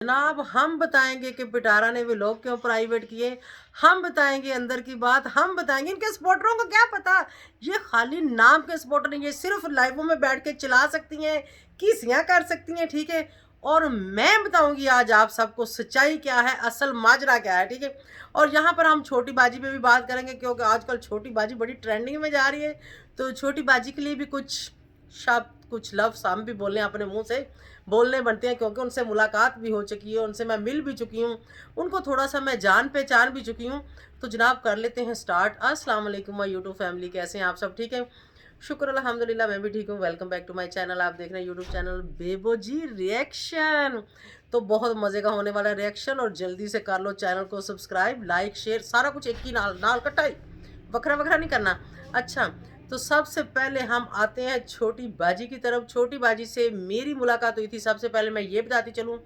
जनाब हम बताएंगे कि पिटारा ने व्लॉग क्यों प्राइवेट किए। हम बताएंगे अंदर की बात, हम बताएंगे इनके सपोर्टरों को क्या पता ये खाली नाम के सपोर्टर नहीं, ये सिर्फ लाइवों में बैठ के चला सकती हैं, किसियां कर सकती हैं, ठीक है। और मैं बताऊंगी आज आप सबको सच्चाई क्या है, असल माजरा क्या है, ठीक है। और यहाँ पर हम छोटी बाजी पे भी बात करेंगे क्योंकि आजकल छोटी बाजी बड़ी ट्रेंडिंग में जा रही है। तो छोटी बाजी के लिए भी कुछ शब्द, कुछ लफ्ज़ हम भी बोलें, अपने मुंह से बोलने बनते हैं क्योंकि उनसे मुलाकात भी हो चुकी है, उनसे मैं मिल भी चुकी हूँ, उनको थोड़ा सा मैं जान पहचान भी चुकी हूँ। तो जनाब कर लेते हैं स्टार्ट। अस्सलाम वालेकुम माय यूट्यूब फैमिली, कैसे हैं आप सब? ठीक है, शुक्र अल्हम्दुलिल्लाह मैं भी ठीक हूँ। Welcome back to my channel. आप देख रहे हैं YouTube channel Bebo ji reaction. तो बहुत मज़े का होने वाला रिएक्शन, और जल्दी से कर लो चैनल को सब्सक्राइब, लाइक, शेयर, सारा कुछ एक ही नाल नाल कटाई, वखरा वखरा नहीं करना। अच्छा, तो सबसे पहले हम आते हैं छोटी बाजी की तरफ। छोटी बाजी से मेरी मुलाकात हुई थी, सबसे पहले मैं ये बताती चलूँ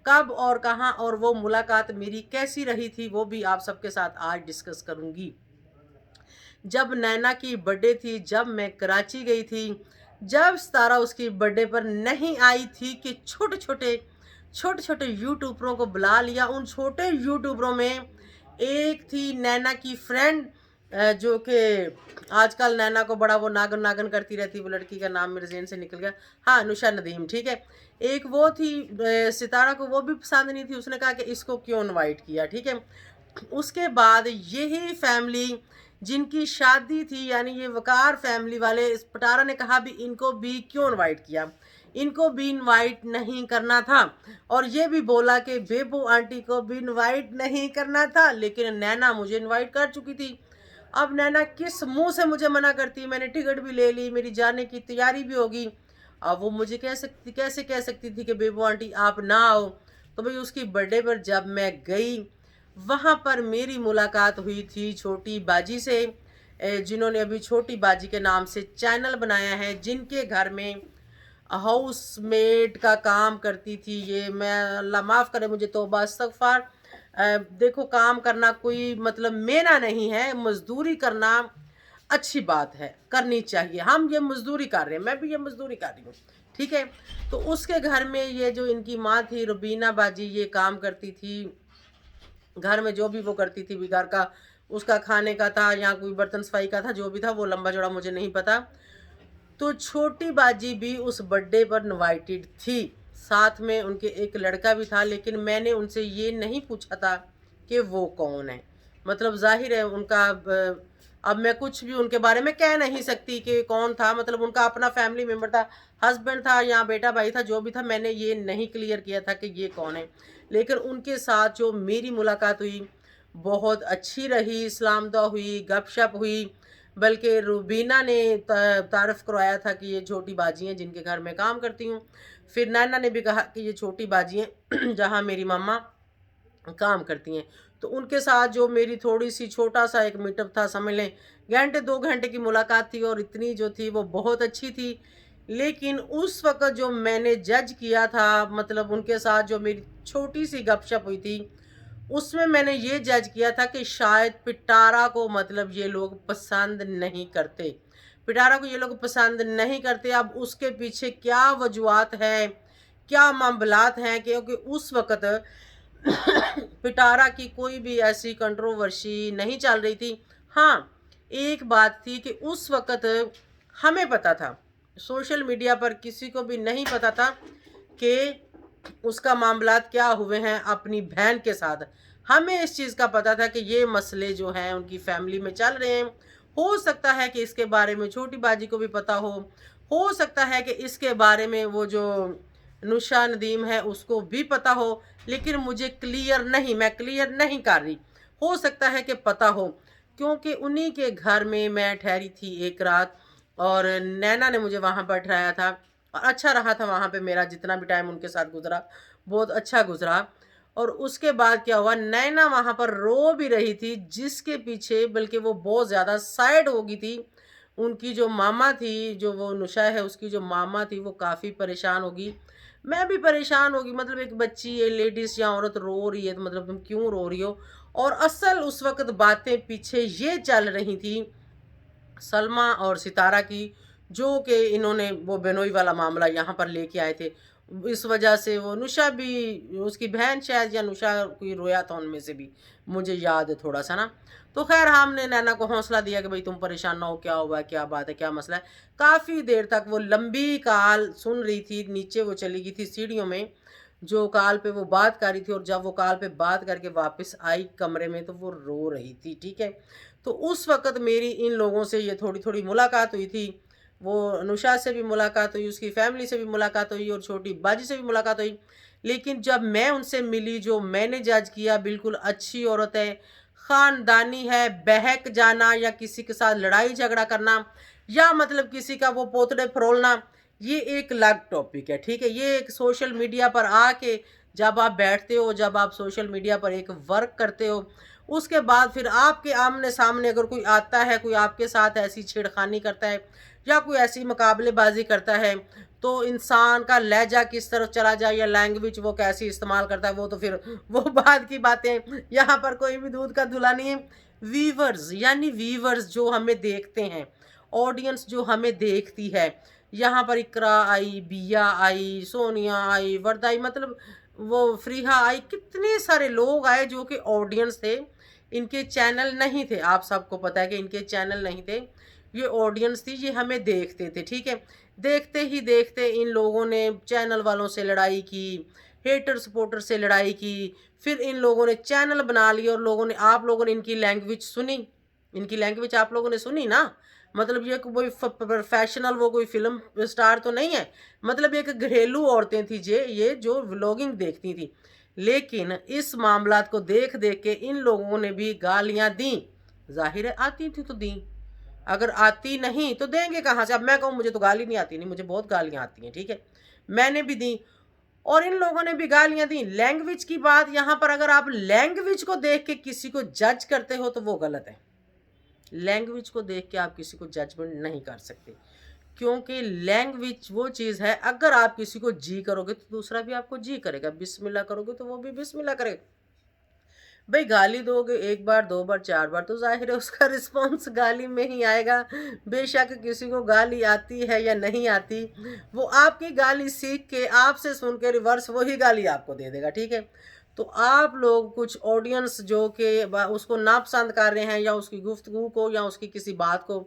कब और कहाँ, और वो मुलाकात मेरी कैसी रही थी वो भी आप सबके साथ आज डिस्कस करूँगी। जब नैना की बर्थडे थी, जब मैं कराची गई थी, जब सितारा उसकी बर्थडे पर नहीं आई थी, कि छोटे छोटे यूट्यूबरों को बुला लिया। उन छोटे यूट्यूबरों में एक थी नैना की फ्रेंड, जो कि आजकल नैना को बड़ा वो नागन नागन करती रहती, वो लड़की का नाम मेरे ज़हन से निकल गया, हाँ नुशा नदीम, ठीक है। एक वो थी सितारा को वो भी पसंद नहीं थी, उसने कहा कि इसको क्यों इनवाइट किया, ठीक है। उसके बाद यही फैमिली जिनकी शादी थी, यानी ये वकार फैमिली वाले, इस पटारा ने कहा भी इनको भी क्यों इनवाइट किया, इनको भी इनवाइट नहीं करना था। और ये भी बोला कि बेबू आंटी को भी इनवाइट नहीं करना था, लेकिन नैना मुझे इनवाइट कर चुकी थी। अब नैना किस मुंह से मुझे मना करती, मैंने टिकट भी ले ली, मेरी जाने की तैयारी भी होगी। अब वो मुझे कैसे कह सकती थी कि बेबू आंटी आप ना आओ। तो भाई उसकी बर्थडे पर जब मैं गई, वहाँ पर मेरी मुलाकात हुई थी छोटी बाजी से, जिन्होंने अभी छोटी बाजी के नाम से चैनल बनाया है, जिनके घर में हाउस मेड का काम करती थी ये। मैं अल्लाह माफ़ करे मुझे, तौबा इस्तग़फ़ार। देखो काम करना कोई मतलब मेना नहीं है, मजदूरी करना अच्छी बात है, करनी चाहिए। हम ये मजदूरी कर रहे हैं, मैं भी ये मजदूरी कर रही हूँ, ठीक है। तो उसके घर में ये जो इनकी माँ थी रुबीना बाजी, ये काम करती थी। घर में जो भी वो करती थी भी, घर का उसका खाने का था या कोई बर्तन सफाई का था, जो भी था वो लंबा चौड़ा मुझे नहीं पता। तो छोटी बाजी भी उस बर्थडे पर इनवाइटेड थी, साथ में उनके एक लड़का भी था, लेकिन मैंने उनसे ये नहीं पूछा था कि वो कौन है। मतलब जाहिर है उनका अब मैं कुछ भी उनके बारे में कह नहीं सकती कि कौन था, मतलब उनका अपना फैमिली मेम्बर था, हस्बैंड था या बेटा भाई था, जो भी था, मैंने ये नहीं क्लियर किया था कि ये कौन है। लेकिन उनके साथ जो मेरी मुलाकात हुई बहुत अच्छी रही, सलाम दुआ हुई, गपशप हुई। बल्कि रूबीना ने तारफ़ करवाया था कि ये छोटी बाजी हैं जिनके घर में काम करती हूँ। फिर नैना ने भी कहा कि ये छोटी बाजी हैं जहाँ मेरी मम्मा काम करती हैं। तो उनके साथ जो मेरी थोड़ी-सी छोटा-सा एक मीटअप था, समझ लें घंटे 2 घंटे की मुलाकात थी, और इतनी जो थी वो बहुत अच्छी थी। लेकिन उस वक़्त जो मैंने जज किया था, मतलब उनके साथ जो मेरी छोटी-सी गपशप हुई थी, उसमें मैंने ये जज किया था कि शायद पिटारा को मतलब ये लोग पसंद नहीं करते। पिटारा को ये लोग पसंद नहीं करते। अब उसके पीछे क्या वजूहात हैं, क्या मामलात हैं, क्योंकि उस वक़्त पिटारा की कोई भी ऐसी कंट्रोवर्सी नहीं चल रही थी। हाँ, एक बात थी कि उस वक़्त हमें पता था, सोशल मीडिया पर किसी को भी नहीं पता था कि उसका मामलात क्या हुए हैं अपनी बहन के साथ। हमें इस चीज़ का पता था कि ये मसले जो हैं उनकी फैमिली में चल रहे हैं। हो सकता है कि इसके बारे में छोटी बाजी को भी पता हो सकता है कि इसके बारे में वो जो नुशा नदीम है उसको भी पता हो, लेकिन मुझे क्लियर नहीं, मैं क्लियर नहीं कर रही। हो सकता है कि पता हो, क्योंकि उन्हीं के घर में मैं ठहरी थी एक रात, और नैना ने मुझे वहाँ पर ठहराया था, और अच्छा रहा था वहाँ पे मेरा जितना भी टाइम उनके साथ गुज़रा, बहुत अच्छा गुज़रा। और उसके बाद क्या हुआ, नैना वहाँ पर रो भी रही थी, जिसके पीछे बल्कि वो बहुत ज़्यादा सैड हो गई थी। उनकी जो मामा थी, जो वो नुशा है उसकी जो मामा थी, वो काफ़ी परेशान होगी। मैं भी परेशान होगी, मतलब एक बच्ची, ये लेडीज़ या औरत रो रही है तो मतलब तुम क्यों रो रही हो? और असल उस वक़्त बातें पीछे ये चल रही थी सलमा और सितारा की, जो कि इन्होंने वो बेनोई वाला मामला यहाँ पर लेके आए थे। इस वजह से वो नुशा भी, उसकी बहन शायद या नुशा कोई रोया था उनमें से भी, मुझे याद है थोड़ा सा ना। तो खैर हमने नैना को हौसला दिया कि भाई तुम परेशान ना हो, क्या हुआ, क्या बात है, क्या मसला है। काफ़ी देर तक वो लंबी कॉल सुन रही थी, नीचे वो चली गई थी सीढ़ियों में, जो कॉल पे वो बात कर रही थी, और जब वो कॉल पे बात करके वापस आई कमरे में तो वो रो रही थी, ठीक है। तो उस वक़्त मेरी इन लोगों से ये थोड़ी-थोड़ी मुलाकात हुई थी। वो अनुषा से भी मुलाकात हुई, उसकी फैमिली से भी मुलाकात हुई और छोटी बाजी से भी मुलाकात हुई। लेकिन जब मैं उनसे मिली, जो मैंने जज किया बिल्कुल अच्छी औरत है, ख़ानदानी है, बहक जाना या किसी के साथ लड़ाई झगड़ा करना या मतलब किसी का वो पोतड़े फरोलना, ये एक अलग टॉपिक है, ठीक है। ये एक सोशल मीडिया पर आके जब आप बैठते हो, जब आप सोशल मीडिया पर एक वर्क करते हो, उसके बाद फिर आपके आमने-सामने अगर कोई आता है, कोई आपके साथ ऐसी छेड़खानी करता है या कोई ऐसी मुकाबलेबाजी करता है, तो इंसान का लहजा किस तरफ चला जाए या लैंग्वेज वो कैसी इस्तेमाल करता है, वो तो फिर वो बाद की बातें। यहाँ पर कोई भी दूध का धुला नहीं है। व्यूअर्स यानी व्यूअर्स जो हमें देखते हैं, ऑडियंस जो हमें देखती है, यहाँ पर इकरा आई, बिया आई, सोनिया आई, वर्दा आई, मतलब वो फ्रीहा आई, कितने सारे लोग आए जो कि ऑडियंस थे। इनके चैनल नहीं थे, आप सबको पता है कि इनके चैनल नहीं थे, ये ऑडियंस थी, ये हमें देखते थे, ठीक है। देखते ही देखते इन लोगों ने चैनल वालों से लड़ाई की, हेटर सपोर्टर से लड़ाई की, फिर इन लोगों ने चैनल बना लिए और लोगों ने, आप लोगों ने इनकी लैंग्वेज सुनी, इनकी लैंग्वेज आप लोगों ने सुनी ना। मतलब ये कोई प्रोफेशनल वो कोई फिल्म स्टार तो नहीं है, मतलब एक घरेलू औरतें थी ये जो व्लॉगिंग देखती थी। लेकिन इस मामलात को देख देख के इन लोगों ने भी गालियां दी। जाहिर है आती थी तो दी, अगर आती नहीं तो देंगे कहाँ से। अब मैं कहूँ मुझे तो गाली नहीं आती, नहीं मुझे बहुत गालियाँ आती हैं, ठीक है, मैंने भी दी और इन लोगों ने भी गालियाँ दी। लैंग्वेज की बात यहाँ पर, अगर आप लैंग्वेज को देख के किसी को जज करते हो तो वो गलत है। लैंग्वेज को देख के आप किसी को जजमेंट नहीं कर सकते, क्योंकि लैंग्वेज वो चीज़ है, अगर आप किसी को जी करोगे तो दूसरा भी आपको जी करेगा, बिस्मिल्लाह करोगे तो वो भी बिस्मिल्लाह करेगा। भाई गाली दोगे एक बार, दो बार, चार बार तो ज़ाहिर है उसका रिस्पॉन्स गाली में ही आएगा। बेशक किसी को गाली आती है या नहीं आती, वो आपकी गाली सीख के, आपसे सुन के रिवर्स वही गाली आपको दे देगा, ठीक है। तो आप लोग कुछ ऑडियंस जो कि उसको नापसंद कर रहे हैं या उसकी गुफ्तगू को या उसकी किसी बात को,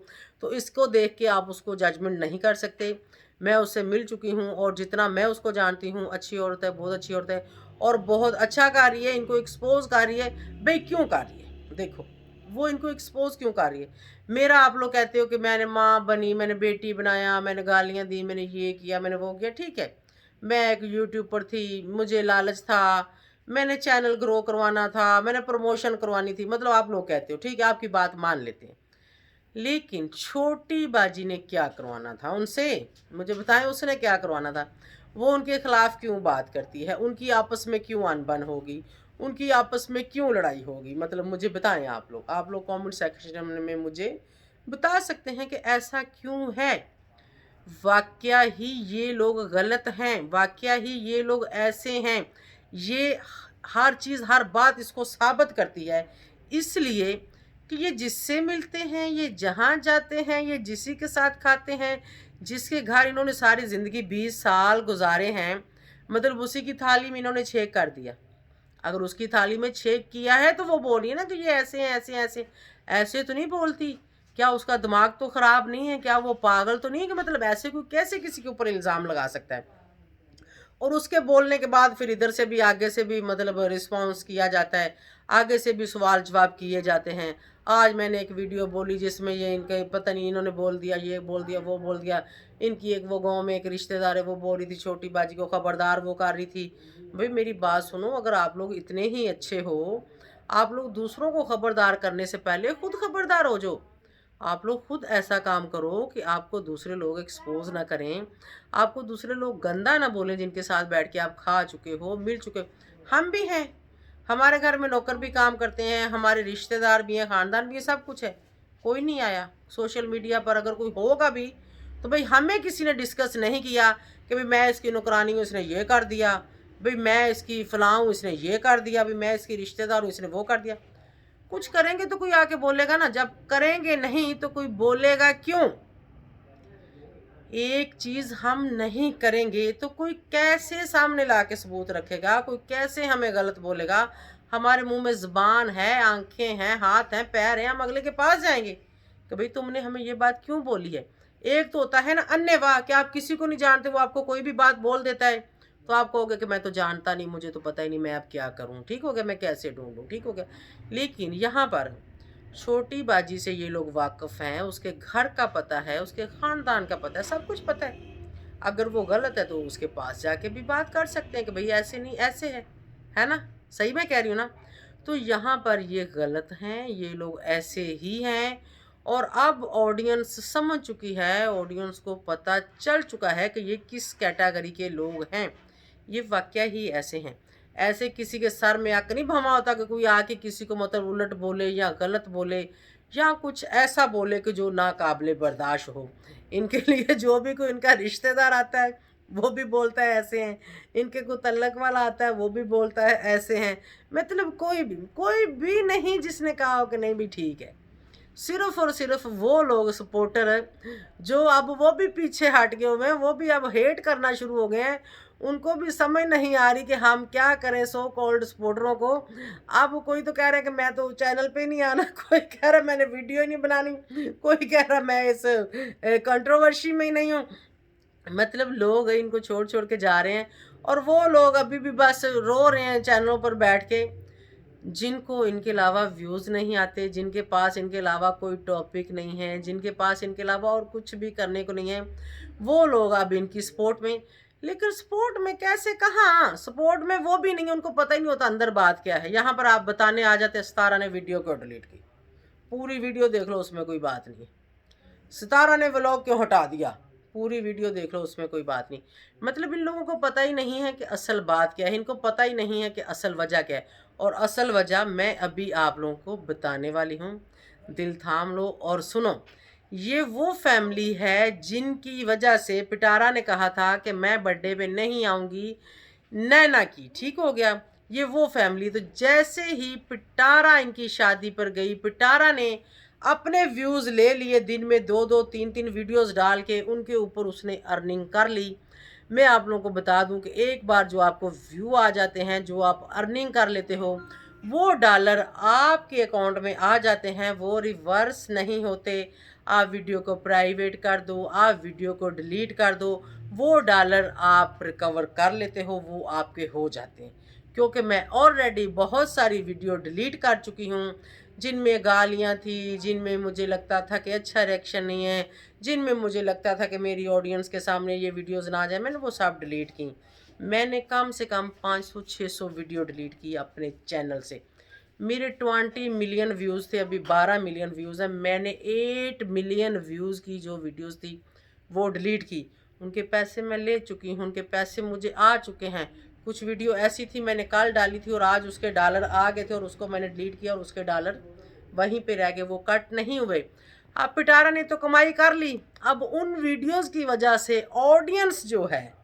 तो इसको देख के आप उसको जजमेंट नहीं कर सकते। मैं उससे मिल चुकी हूँ और जितना मैं उसको जानती हूँ, अच्छी औरत है, बहुत अच्छी औरत है और बहुत अच्छा कर रही है, इनको एक्सपोज कर रही है। भाई क्यों कर रही है, देखो वो इनको एक्सपोज क्यों कर रही है। मेरा आप लोग कहते हो कि मैंने माँ बनी, मैंने बेटी बनाया, मैंने गालियाँ दी, मैंने ये किया, मैंने वो किया, ठीक है। मैं एक यूट्यूब पर थी, मुझे लालच था, मैंने चैनल ग्रो करवाना था, मैंने प्रमोशन करवानी थी, मतलब आप लोग कहते हो, ठीक है, आपकी बात मान लेते हैं। लेकिन छोटी बाजी ने क्या करवाना था उनसे, मुझे बताएं उसने क्या करवाना था। वो उनके खिलाफ क्यों बात करती है, उनकी आपस में क्यों अनबन होगी, उनकी आपस में क्यों लड़ाई होगी, मतलब मुझे बताएं। आप लोग कमेंट सेक्शन में मुझे बता सकते हैं कि ऐसा क्यों है। वाकया ही ये लोग गलत हैं, वाकया ही ये लोग ऐसे हैं। ये हर चीज़ हर बात इसको साबित करती है, इसलिए कि ये जिससे मिलते हैं, ये जहाँ जाते हैं, ये जिसी के साथ खाते हैं, जिसके घर इन्होंने सारी ज़िंदगी 20 साल गुजारे हैं, मतलब उसी की थाली में इन्होंने छेक कर दिया। अगर उसकी थाली में छेक किया है तो वो बोल रही है ना कि ये ऐसे हैं, ऐसे ऐसे ऐसे तो नहीं बोलती। क्या उसका दिमाग तो ख़राब नहीं है, क्या वो पागल तो नहीं है कि मतलब ऐसे कोई कैसे किसी के ऊपर इल्ज़ाम लगा सकता है। और उसके बोलने के बाद फिर इधर से भी आगे से भी मतलब रिस्पॉन्स किया जाता है, आगे से भी सवाल जवाब किए जाते हैं। आज मैंने एक वीडियो बोली जिसमें ये इनके पता नहीं इन्होंने बोल दिया, ये बोल दिया, वो बोल दिया। इनकी एक वो गांव में एक रिश्तेदार है, वो बोल रही थी छोटी बाजी को खबरदार, वो कर रही थी। भाई मेरी बात सुनो, अगर आप लोग इतने ही अच्छे हो, आप लोग दूसरों को खबरदार करने से पहले खुद खबरदार हो जाओ। आप लोग खुद ऐसा काम करो कि आपको दूसरे लोग एक्सपोज ना करें, आपको दूसरे लोग गंदा ना बोलें, जिनके साथ बैठ के आप खा चुके हो, मिल चुके हो। हम भी हैं, हमारे घर में नौकर भी काम करते हैं, हमारे रिश्तेदार भी हैं, ख़ानदान भी है, सब कुछ है। कोई नहीं आया सोशल मीडिया पर, अगर कोई होगा भी तो भाई हमें किसी ने डिस्कस नहीं किया कि भाई मैं इसकी नौकरानी हूँ, इसने ये कर दिया, भाई मैं इसकी फ़लाँ हूँ, इसने ये कर दिया, भाई मैं इसकी रिश्तेदार हूँ, इसने वो कर दिया। कुछ करेंगे तो कोई आके बोलेगा ना, जब करेंगे नहीं तो कोई बोलेगा क्यों। एक चीज़ हम नहीं करेंगे तो कोई कैसे सामने ला के सबूत रखेगा, कोई कैसे हमें गलत बोलेगा। हमारे मुंह में ज़ुबान है, आंखें हैं, हाथ हैं, पैर हैं, हम अगले के पास जाएंगे कि भाई तुमने हमें ये बात क्यों बोली है। एक तो होता है ना अन्यवाह, कि आप किसी को नहीं जानते, वो आपको कोई भी बात बोल देता है तो आप कहोगे कि मैं तो जानता नहीं, मुझे तो पता ही नहीं, मैं अब क्या करूं, ठीक हो गया, मैं कैसे ढूंढूं, ठीक हो गया। लेकिन यहाँ पर छोटी बाजी से ये लोग वाकिफ़ हैं, उसके घर का पता है, उसके ख़ानदान का पता है, सब कुछ पता है। अगर वो गलत है तो उसके पास जाके भी बात कर सकते हैं कि भई ऐसे नहीं, ऐसे है ना? सही मैं कह रही हूँ ना? तो यहाँ पर ये गलत हैं, ये लोग ऐसे ही हैं और अब ऑडियंस समझ चुकी है, ऑडियंस को पता चल चुका है कि ये किस कैटेगरी के लोग हैं। ये वाक़या ही ऐसे हैं। ऐसे किसी के सर में आग नहीं भमा होता कि कोई आके किसी को मतलब उलट बोले या गलत बोले या कुछ ऐसा बोले कि जो नाकाबिले बर्दाश्त हो। इनके लिए जो भी कोई इनका रिश्तेदार आता है वो भी बोलता है ऐसे हैं, इनके को तल्लक वाला आता है वो भी बोलता है ऐसे हैं। मतलब कोई भी नहीं जिसने कहा हो कि नहीं भी ठीक है। सिर्फ और सिर्फ वो लोग सपोर्टर हैं जो अब वो भी पीछे हट गए हुए हैं, वो भी अब हेट करना शुरू हो गए हैं। उनको भी समझ नहीं आ रही कि हम क्या करें सो कॉल्ड सपोर्टरों को। अब कोई तो कह रहा है कि मैं तो चैनल पे नहीं आना, कोई कह रहा है मैंने वीडियो ही नहीं बनानी, कोई कह रहा मैं इस कंट्रोवर्सी में ही नहीं हूँ। मतलब लोग इनको छोड़ छोड़ के जा रहे हैं और वो लोग अभी भी बस रो रहे हैं चैनलों पर बैठ के, जिनको इनके अलावा व्यूज़ नहीं आते, जिनके पास इनके अलावा कोई टॉपिक नहीं है, जिनके पास इनके अलावा और कुछ भी करने को नहीं है, वो लोग अब इनकी सपोर्ट में। लेकिन सपोर्ट में कैसे, कहाँ सपोर्ट में, वो भी नहीं, उनको पता ही नहीं होता अंदर बात क्या है। यहाँ पर आप बताने आ जाते सितारा ने वीडियो क्यों डिलीट की, पूरी वीडियो देख लो उसमें कोई बात नहीं। सितारा ने व्लॉग क्यों हटा दिया, पूरी वीडियो देख लो उसमें कोई बात नहीं। मतलब इन लोगों को पता ही नहीं है कि असल बात क्या है, इनको पता ही नहीं है कि असल वजह क्या है। और असल वजह मैं अभी आप लोगों को बताने वाली हूँ, दिल थाम लो और सुनो। ये वो फैमिली है जिनकी वजह से पिटारा ने कहा था कि मैं बर्थडे पे नहीं आऊँगी नैना की, ठीक हो गया। ये वो फैमिली, तो जैसे ही पिटारा इनकी शादी पर गई, पिटारा ने अपने व्यूज़ ले लिए, दिन में 2-2 3-3 वीडियोस डाल के उनके ऊपर उसने अर्निंग कर ली। मैं आप लोगों को बता दूं कि एक बार जो आपको व्यू आ जाते हैं, जो आप अर्निंग कर लेते हो, वो डॉलर आपके अकाउंट में आ जाते हैं, वो रिवर्स नहीं होते। आप वीडियो को प्राइवेट कर दो, आप वीडियो को डिलीट कर दो, वो डॉलर आप रिकवर कर लेते हो, वो आपके हो जाते हैं। क्योंकि मैं ऑलरेडी बहुत सारी वीडियो डिलीट कर चुकी हूँ, जिनमें गालियाँ थी, जिनमें मुझे लगता था कि अच्छा रिएक्शन नहीं है, जिनमें मुझे लगता था कि मेरी ऑडियंस के सामने ये वीडियोज़ ना आ जाए, मैंने वो सब डिलीट की। मैंने कम से कम 500-600 वीडियो डिलीट की अपने चैनल से। मेरे 20 मिलियन व्यूज़ थे, अभी 12 मिलियन व्यूज़ हैं। मैंने 8 मिलियन व्यूज़ की जो वीडियोज़ थी वो डिलीट की। उनके पैसे मैं ले चुकी हूँ, उनके पैसे मुझे आ चुके हैं। कुछ वीडियो ऐसी थी मैंने कल डाली थी और आज उसके डॉलर आ गए थे और उसको मैंने डिलीट किया और उसके डॉलर वहीं पे रह गए, वो कट नहीं हुए। अब पिटारा ने तो कमाई कर ली, अब उन वीडियोस की वजह से ऑडियंस जो है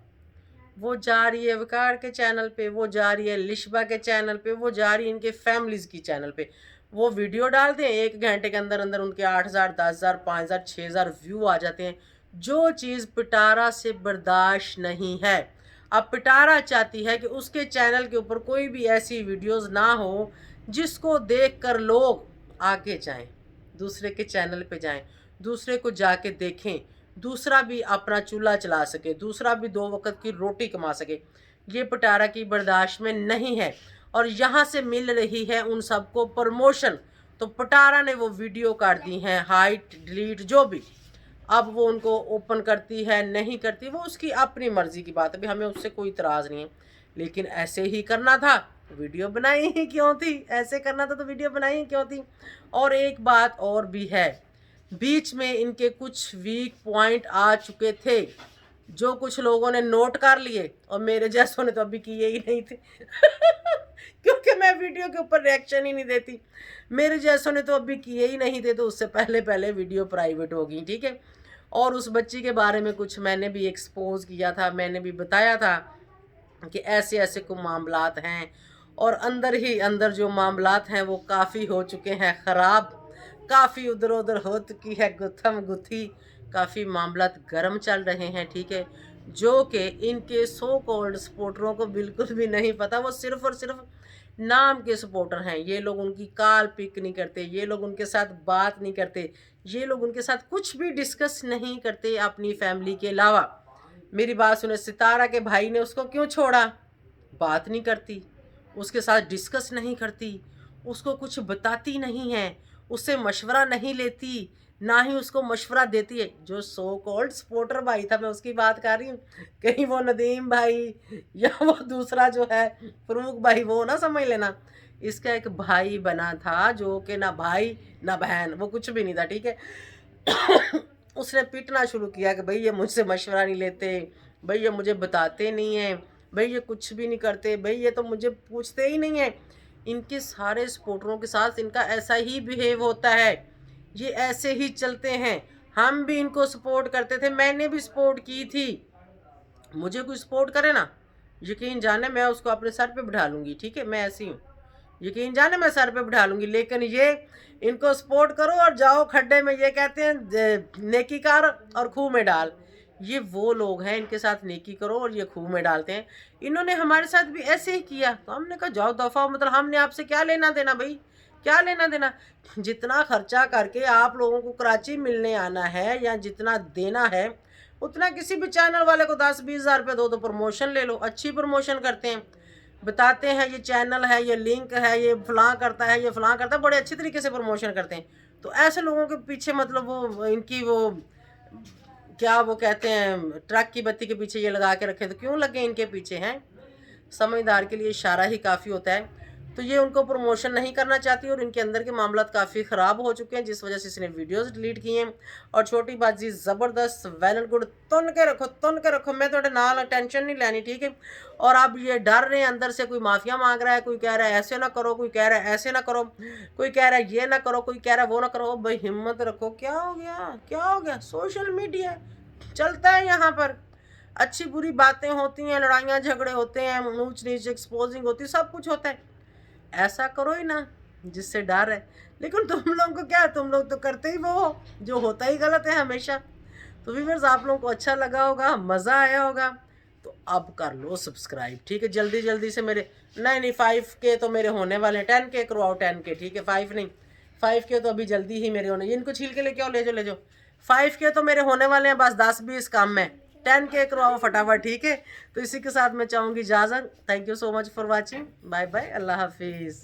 वो जा रही है वकार के चैनल पे, वो जा रही है लिशबा के चैनल पे, वो जा रही है इनके फैमिलीज़ की चैनल पे। वो वीडियो डालते हैं, 1 घंटे के अंदर अंदर उनके 8,000 10,000 5,000 6,000 व्यू आ जाते हैं, जो चीज़ पिटारा से बर्दाश्त नहीं है। अब पिटारा चाहती है कि उसके चैनल के ऊपर कोई भी ऐसी वीडियोस ना हो जिसको देखकर लोग आगे जाएं, दूसरे के चैनल पे जाएं, दूसरे को जाके देखें, दूसरा भी अपना चूल्हा चला सके, दूसरा भी 2 वक्त की रोटी कमा सके। ये पिटारा की बर्दाश्त में नहीं है और यहाँ से मिल रही है उन सबको प्रमोशन। तो पिटारा ने वो वीडियो काट दी हैं, हाइट डिलीट जो भी। अब वो उनको ओपन करती है नहीं करती, वो उसकी अपनी मर्जी की बात है, अभी हमें उससे कोई इतराज़ नहीं है। लेकिन ऐसे ही करना था, वीडियो बनाई ही क्यों थी, ऐसे करना था तो वीडियो बनाई ही क्यों थी। और एक बात और भी है, बीच में इनके कुछ वीक पॉइंट आ चुके थे जो कुछ लोगों ने नोट कर लिए और मेरे जैसों ने तो अभी किए ही नहीं थे क्योंकि मैं वीडियो के ऊपर रिएक्शन ही नहीं देती। मेरे जैसों ने तो अभी किए ही नहीं थे, तो उससे पहले पहले वीडियो प्राइवेट हो गई, ठीक है। और उस बच्ची के बारे में कुछ मैंने भी एक्सपोज किया था, मैंने भी बताया था कि ऐसे ऐसे कुछ मामलात हैं और अंदर ही अंदर जो मामलात हैं वो काफ़ी हो चुके हैं ख़राब, काफ़ी उधर उधर हो चुकी है गुत्थम गुत्थी, काफ़ी मामलात गर्म चल रहे हैं, ठीक है, जो कि इनके सो कॉल्ड सपोर्टरों को बिल्कुल भी नहीं पता। वो सिर्फ़ और सिर्फ नाम के सपोर्टर हैं। ये लोग उनकी कॉल पिक नहीं करते, ये लोग उनके साथ बात नहीं करते, ये लोग उनके साथ कुछ भी डिस्कस नहीं करते अपनी फैमिली के अलावा। मेरी बात सुने, सितारा के भाई ने उसको क्यों छोड़ा? बात नहीं करती, उसके साथ डिस्कस नहीं करती, उसको कुछ बताती नहीं है, उससे मशवरा नहीं लेती, ना ही उसको मशवरा देती है। जो सो कॉल्ड सपोर्टर भाई था, मैं उसकी बात कर रही हूँ, कहीं वो नदीम भाई या वो दूसरा जो है प्रमुख भाई, वो ना समझ लेना। इसका एक भाई बना था जो कि ना भाई ना बहन, वो कुछ भी नहीं था, ठीक है। उसने पीटना शुरू किया कि भाई ये मुझसे मशवरा नहीं लेते, भाई ये मुझे बताते नहीं हैं, भाई ये कुछ भी नहीं करते, भाई ये तो मुझे पूछते ही नहीं है। इनके सारे सपोर्टरों के साथ इनका ऐसा ही बिहेव होता है, ये ऐसे ही चलते हैं। हम भी इनको सपोर्ट करते थे, मैंने भी सपोर्ट की थी। मुझे कोई सपोर्ट करे ना, यकीन जाने मैं उसको अपने सर पे बिठा लूँगी, ठीक है, मैं ऐसी हूँ। यकीन जाने मैं सर पे बिठा लूँगी। लेकिन ये इनको सपोर्ट करो और जाओ खड्डे में, ये कहते हैं नेकी कर और खूह में डाल। ये वो लोग हैं, इनके साथ नेकी करो और ये खूह में डालते हैं। इन्होंने हमारे साथ भी ऐसे ही किया, तो हमने कहा जाओ दफ़ा, मतलब हमने आपसे क्या लेना देना भाई, क्या लेना देना। जितना खर्चा करके आप लोगों को कराची मिलने आना है या जितना देना है, उतना किसी भी चैनल वाले को 10-20 हज़ार रुपये दो, तो प्रमोशन ले लो। अच्छी प्रमोशन करते हैं, बताते हैं ये चैनल है, ये लिंक है, ये फलां करता है, ये फलां करता है, बड़े अच्छी तरीके से प्रमोशन करते हैं। तो ऐसे लोगों के पीछे मतलब वो इनकी वो क्या वो कहते हैं, ट्रक की बत्ती के पीछे ये लगा के रखे, तो क्यों लगे इनके पीछे हैं? समझदार के लिए इशारा ही काफ़ी होता है। तो ये उनको प्रमोशन नहीं करना चाहती और इनके अंदर के मामलात काफ़ी ख़राब हो चुके हैं, जिस वजह से इसने वीडियोस डिलीट किए हैं। और छोटी बाजी ज़बरदस्त वेल एंड गुड, तुन के रखो, मैं थोड़े नाल टेंशन नहीं लेनी, ठीक है। और अब ये डर रहे हैं अंदर से, कोई माफिया मांग रहा है, कोई कह रहा है ऐसे ना करो, कोई कह रहा है ऐसे ना करो, कोई कह रहा है ये ना करो, कोई कह रहा है वो ना करो। भाई हिम्मत रखो, क्या हो गया, क्या हो गया? सोशल मीडिया चलता है यहाँ पर, अच्छी बुरी बातें होती हैं, लड़ाइयाँ झगड़े होते हैं, ऊंच नीच एक्सपोजिंग होती है, सब कुछ होता है। ऐसा करो ही ना जिससे डर है। लेकिन तुम लोगों को क्या, तुम लोग तो करते ही वो हो जो होता ही गलत है हमेशा। तो व्यूअर्स, आप लोगों को अच्छा लगा होगा, मज़ा आया होगा, तो अब कर लो सब्सक्राइब, ठीक है। जल्दी जल्दी से मेरे नहीं 5K तो मेरे होने वाले हैं, 10K करवाओ, 10K, ठीक है, 5 नहीं, 5K तो अभी जल्दी ही मेरे होने। इनको छील के लेके आओ, ले जाओ ले जाओ। 5K तो मेरे होने वाले हैं, बस 10-20 काम में। 10K करवाओ फटाफट, ठीक है। तो इसी के साथ मैं चाहूँगी इजाज़त। Thank you so much for watching, bye bye, अल्लाह हाफिज़।